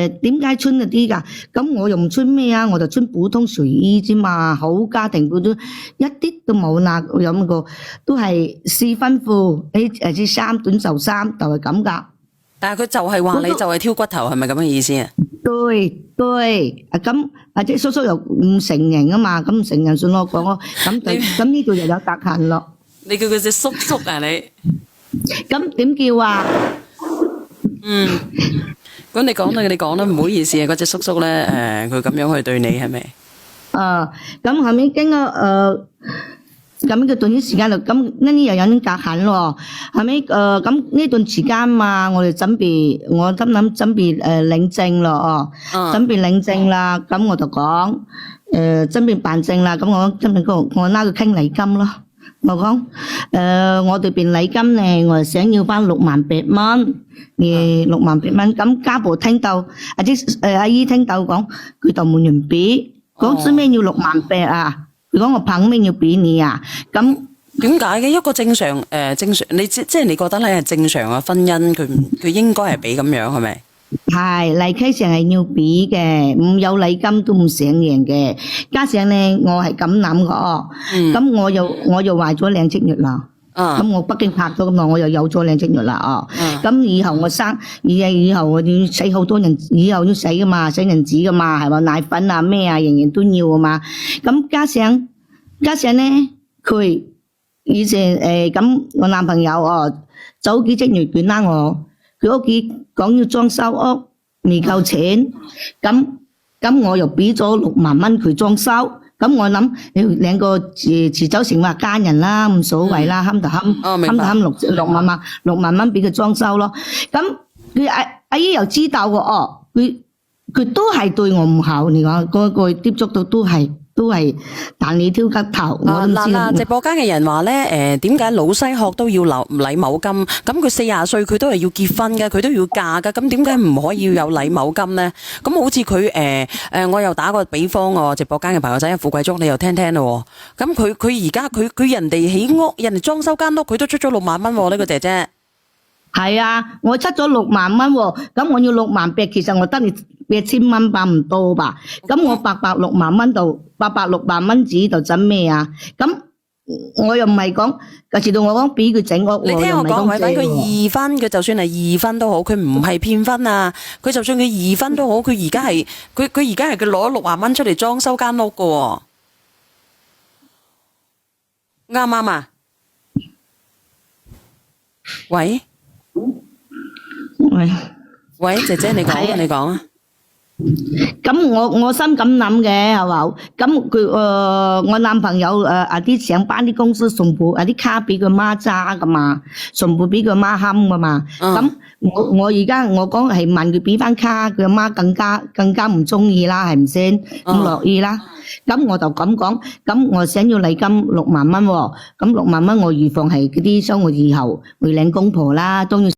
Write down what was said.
點解穿嗰啲㗎？咁我又唔穿咩啊？我就穿普通睡衣啫嘛，好家庭普通，一啲都冇嗱咁個，都係試婚褲，啲衫短袖衫就係咁㗎。但係佢就係話你就係挑骨頭，係咪咁嘅意思啊？對，咁即叔叔又唔承認啊嘛，咁唔承認信我講咯，咁呢度又有隔閡咯。你叫佢隻叔叔啊你？咁點叫啊？咁你講啦，唔好意思啊，嗰隻叔叔咧，佢咁樣去對你係咪？咁後尾經過咁嘅段時間就咁呢啲又有啲隔閡咯。後尾咁呢段時間嘛，我心諗準備領證咯準備領證啦。咁我就講準備辦證啦。咁我準備我拉佢傾禮金咯。我講我哋邊禮金咧，我想要翻68000蚊，68000蚊。咁家婆聽到阿姨聽到講，佢就冇人俾，講做咩要68000啊？佢講我憑咩要俾你啊？咁點解嘅？一個正常你即係你覺得咧係正常嘅婚姻，佢應該係俾咁樣係咪？係禮契上係要俾嘅，唔有禮金都唔成形嘅。加上咧，我係咁諗嘅咁我又懷咗2隻月啦。咁我北京拍咗咁耐，我又有咗2隻月啦。咁以後我生，以後我要使好多人，以後要使噶嘛，使銀紙噶嘛，係嘛，奶粉啊咩啊，樣樣都要啊嘛。咁加上咧，佢以前咁我男朋友早幾隻月佢拉我，佢屋企講要裝修屋，未夠錢，咁我又俾咗6萬蚊佢裝修。咁我諗兩個遲早成為家人啦，唔所謂啦，慳就慳6萬蚊俾佢裝修咯。咁佢阿姨又知道喎，佢都係對我唔好，你講嗰個接觸到都係彈你挑骨頭。嗱，直播間嘅人話咧，點解老西學都要禮某金？咁佢40歲佢都係要結婚嘅，佢都要嫁嘅，咁點解唔可以有禮某金咧？咁好似佢我又打個比方喎，直播間嘅朋友仔富貴竹，你又聽咯。咁佢而家佢人哋起屋，人哋裝修間屋，佢都出咗6萬蚊喎，呢個姐姐。係啊，我出咗6萬蚊喎，咁我要68000，其實我得你1000蚊吧，唔多吧？咁我白6萬蚊度，860萬蚊紙就整咩啊？咁我又唔係講，有時到我講俾佢整屋，你聽我講，佢2婚，佢就算係2婚都好，佢唔係騙婚啊！佢就算佢2婚都好，佢而家係佢攞6萬蚊出嚟裝修間屋噶喎，啱唔啱啊？喂，姐姐你講啊。咁我心咁諗嘅係嘛？咁佢我男朋友啲上班啲公司送部啲卡俾佢媽揸噶嘛，送部俾佢媽冚噶嘛。咁我而家我講係問佢俾翻卡，佢阿媽更加唔中意啦，係唔先唔樂意啦。咁我就咁講，咁我想要禮金6萬蚊喎，咁6萬蚊我預防係嗰啲，所以我以後會領公婆啦，都要。